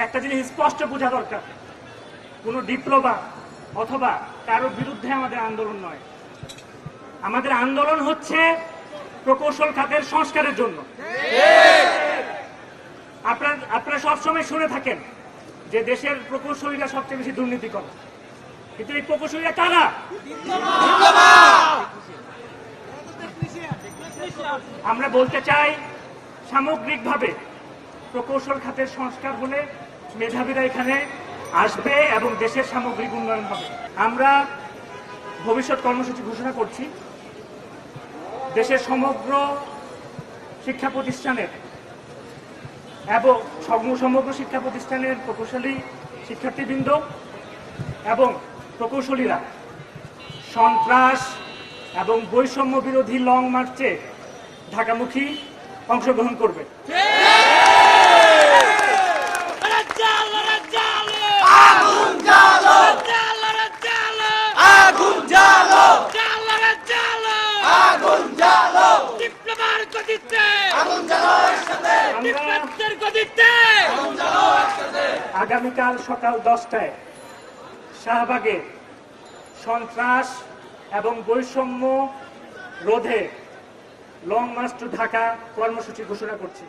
একটা জিনিস স্পষ্ট বোঝা দরকার, কোনো ডিপ্লোমা অথবা কারো বিরুদ্ধে আমাদের আন্দোলন নয়। আমাদের আন্দোলন হচ্ছে প্রকৌশল খাতের সংস্কারের জন্য। আপনারা সবসময় শুনে থাকেন যে দেশের প্রকৌশলীরা সবচেয়ে বেশি দুর্নীতি করে, কিন্তু এই প্রকৌশলীরা কারা? আমরা বলতে চাই সামগ্রিকভাবে প্রকৌশল খাতের সংস্কার হলে মেধাবীরা এখানে আসবে এবং দেশের সামগ্রিক উন্নয়ন হবে। আমরা ভবিষ্যৎ কর্মসূচি ঘোষণা করছি। দেশের সমগ্র শিক্ষা প্রতিষ্ঠানের এবং সমগ্র শিক্ষা প্রতিষ্ঠানের প্রকৌশলী শিক্ষার্থীবৃন্দ এবং প্রকৌশলীরা সন্ত্রাস এবং বৈষম্য বিরোধী লং মার্চে ঢাকামুখী অংশগ্রহণ করবে। আগামীকাল সকাল 10টায় শাহবাগে সন্ত্রাস এবং বৈষম্য রোধে লং মার্চ টু ঢাকা কর্মসূচি ঘোষণা করছি।